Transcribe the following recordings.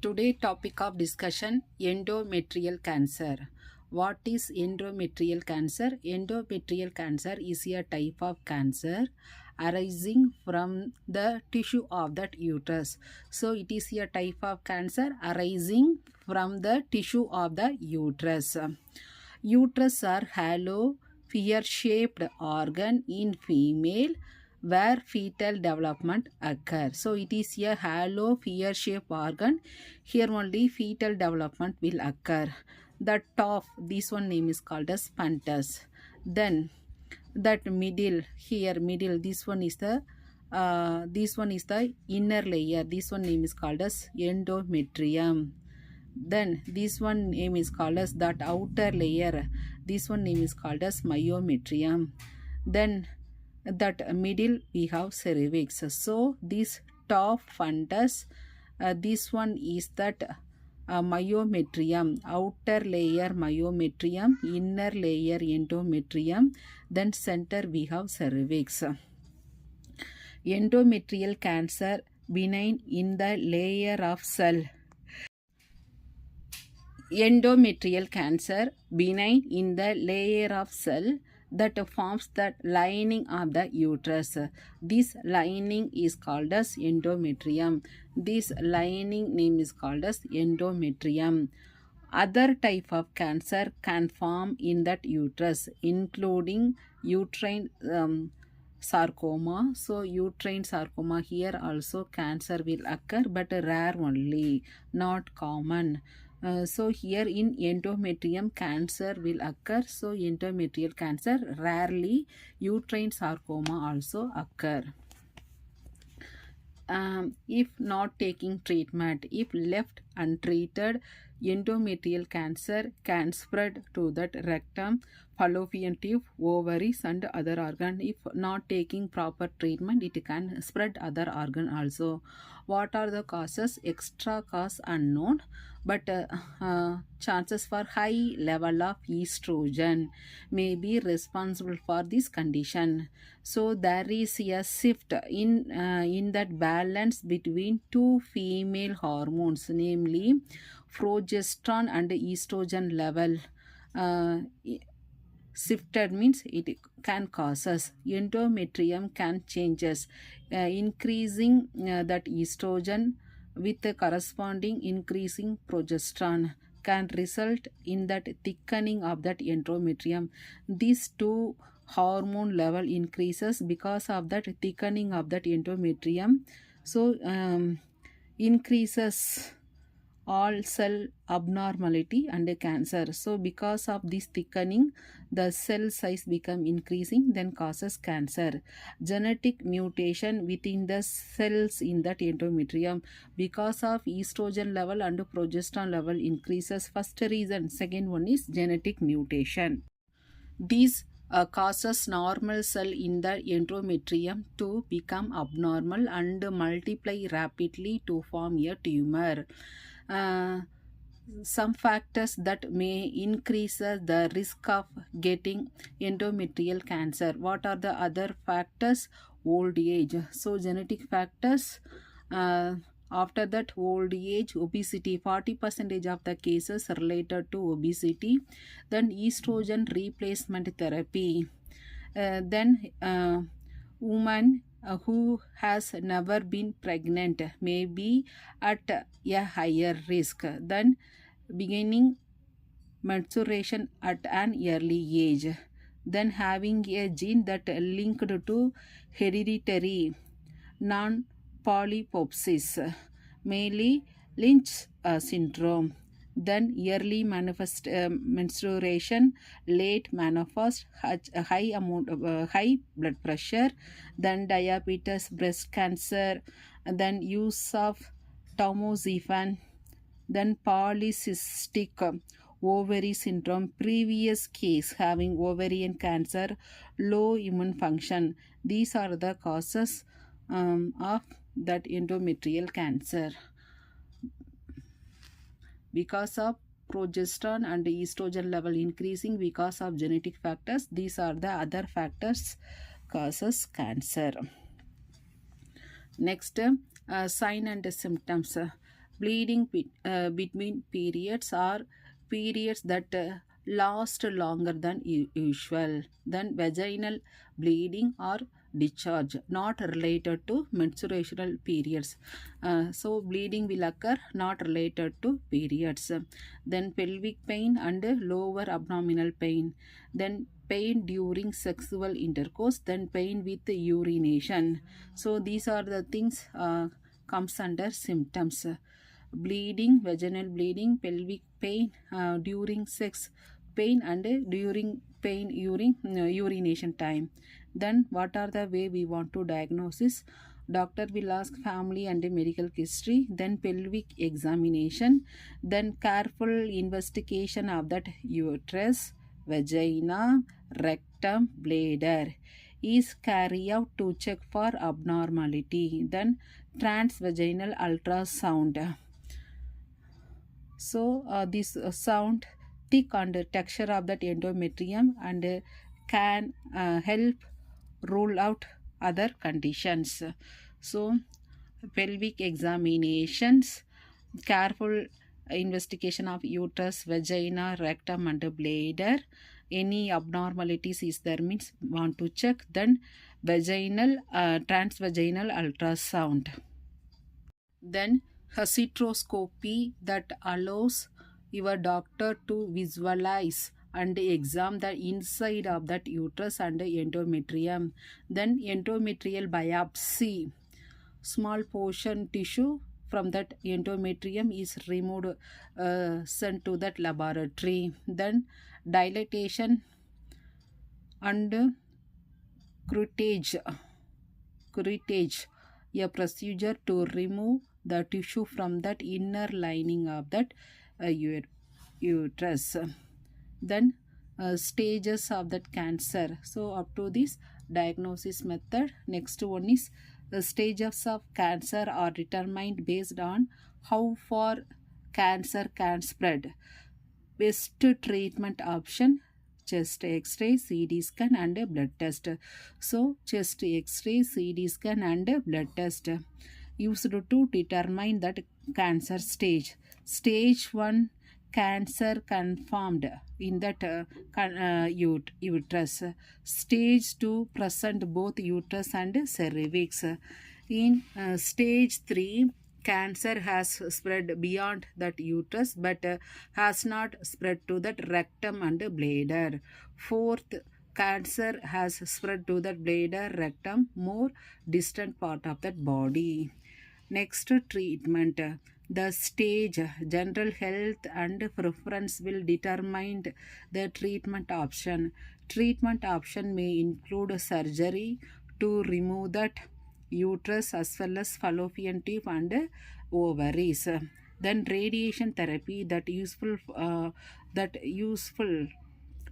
Today topic of discussion endometrial cancer. What is endometrial cancer? Endometrial cancer is a type of cancer arising from the tissue of that uterus. So it is a type of cancer arising from the tissue of the uterus. Uterus are hollow, pear-shaped organ in female where fetal development occur. So it is a hollow pear-shaped organ. Here only fetal development will occur. The top, this one name is called as puntus. Then that middle, here middle, this one is the inner layer. This one name is called as endometrium. Then this one name is called as that outer layer. This one name is called as myometrium. Then that middle we have cervix. So this top fundus, this one is that myometrium, outer layer myometrium, inner layer endometrium, then center we have cervix. Endometrial cancer benign in the layer of cell. Endometrial cancer benign in the layer of cell that forms the lining of the uterus. This lining is called as endometrium. This lining name is called as endometrium. Other type of cancer can form in that uterus, including uterine sarcoma. So uterine sarcoma, here also cancer will occur, but rare only, not common. So here in endometrium cancer will occur. So endometrial cancer, rarely uterine sarcoma also occur. If not taking treatment, if left untreated, endometrial cancer can spread to that rectum, fallopian tube, ovaries and other organ. If not taking proper treatment, it can spread other organ also. What are the causes? Extra cause unknown, but chances for high level of estrogen may be responsible for this condition. So there is a shift in that balance between two female hormones, namely progesterone and estrogen level. Shifted means it can causes endometrium can changes, increasing that estrogen with the corresponding increasing progesterone can result in that thickening of that endometrium. These two hormone level increases because of that thickening of that endometrium. So increases all cell abnormality and cancer. So because of this thickening, the cell size become increasing, then causes cancer. Genetic mutation within the cells in that endometrium because of estrogen level and progesterone level increases. First reason. Second one is genetic mutation. These causes normal cell in the endometrium to become abnormal and multiply rapidly to form a tumor. Some factors that may increase the risk of getting endometrial cancer. What are the other factors? Old age. So genetic factors. After that, old age, obesity, 40% of the cases related to obesity. Then estrogen replacement therapy. Then woman who has never been pregnant may be at a higher risk. Then beginning menstruation at an early age. Then having a gene that linked to hereditary non-polyposis, mainly Lynch syndrome. Then early menstruation, late menopause, high blood pressure, then diabetes, breast cancer, then use of tamoxifen, then polycystic ovary syndrome, previous case having ovarian cancer, low immune function. These are the causes of that endometrial cancer. Because of progesterone and estrogen level increasing, because of genetic factors, these are the other factors causes cancer. Next, sign and symptoms. Bleeding between periods are periods that last longer than usual. Then vaginal bleeding or discharge not related to menstruational periods. So bleeding will occur not related to periods. Then pelvic pain and lower abdominal pain. Then pain during sexual intercourse. Then pain with urination. So these are the things comes under symptoms. Bleeding, vaginal bleeding, pelvic pain during sex, pain and during pain during urination time. Then what are the way we want to diagnosis? Doctor will ask family and medical history, then pelvic examination, then careful investigation of that uterus, vagina, rectum, bladder is carried out to check for abnormality. Then transvaginal ultrasound. So this sound thick and texture of that endometrium and can help rule out other conditions. So pelvic examinations, careful investigation of uterus, vagina, rectum and bladder. Any abnormalities is there means want to check. Then vaginal transvaginal ultrasound. Then hysteroscopy that allows your doctor to visualize and examine the inside of that uterus and endometrium. Then endometrial biopsy, small portion tissue from that endometrium is removed, sent to that laboratory. Then dilatation and curettage, a procedure to remove the tissue from that inner lining of that uterus. Then stages of that cancer. So up to this diagnosis method. Next one is the stages of cancer are determined based on how far cancer can spread. Best treatment option, chest x-ray, CT scan and blood test. So chest x-ray, CT scan and blood test used to determine that cancer stage. Stage 1 cancer confirmed in that uterus. Stage 2 present both uterus and cervix. In stage 3 cancer has spread beyond that uterus but has not spread to that rectum and bladder. Fourth, cancer has spread to that bladder, rectum, more distant part of that body. Next, treatment. The stage, general health and preference will determine the treatment option. Treatment option may include surgery to remove that uterus as well as fallopian tube and ovaries. Then radiation therapy, that useful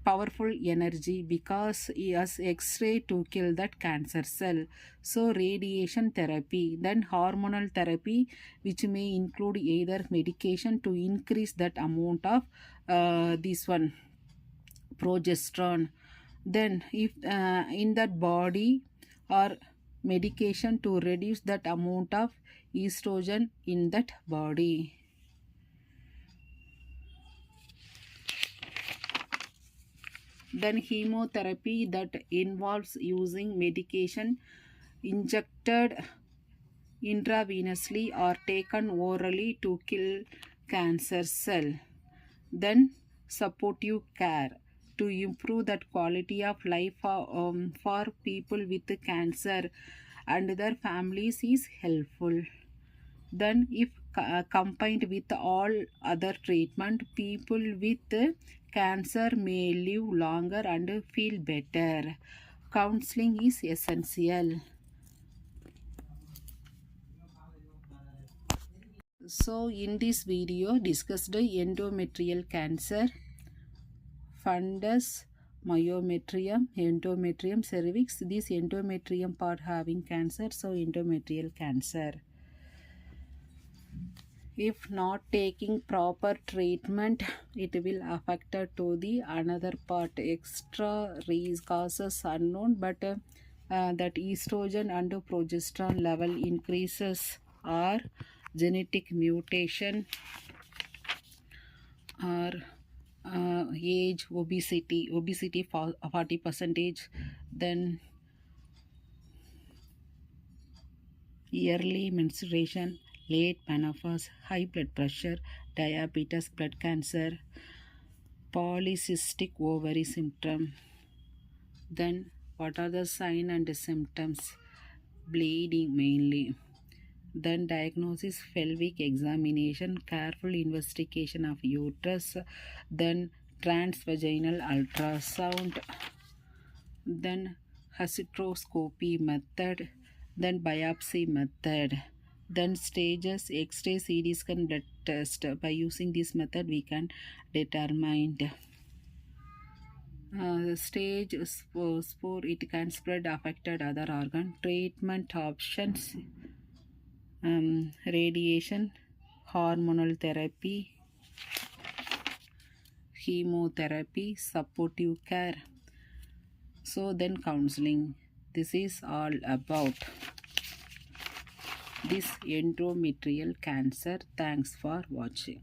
powerful energy because it has X-ray to kill that cancer cell. So radiation therapy. Then hormonal therapy, which may include either medication to increase that amount of this one progesterone. Then if in that body, or medication to reduce that amount of estrogen in that body. Then chemotherapy, that involves using medication injected intravenously or taken orally to kill cancer cell. Then supportive care to improve that quality of life for people with cancer and their families is helpful. Then if combined with all other treatment, people with cancer may live longer and feel better. Counseling is essential. So in this video discussed endometrial cancer, fundus, myometrium, endometrium, cervix. This endometrium part having cancer, so endometrial cancer. If not taking proper treatment, it will affect to the another part. Extra risk causes unknown, but that estrogen and progesterone level increases are genetic mutation, or age, obesity for 40 percentage, then early menstruation, late menopause, high blood pressure, diabetes, blood cancer, polycystic ovary symptom. Then what are the signs and symptoms? Bleeding mainly. Then diagnosis, pelvic examination, careful investigation of uterus, then transvaginal ultrasound, then hysteroscopy method, then biopsy method, then stages, X-ray, CT scan, blood test. By using this method we can determine the stage spore, it can spread affected other organ. Treatment options, radiation, hormonal therapy, chemotherapy, supportive care. So then counseling. This is all about this endometrial cancer. Thanks for watching.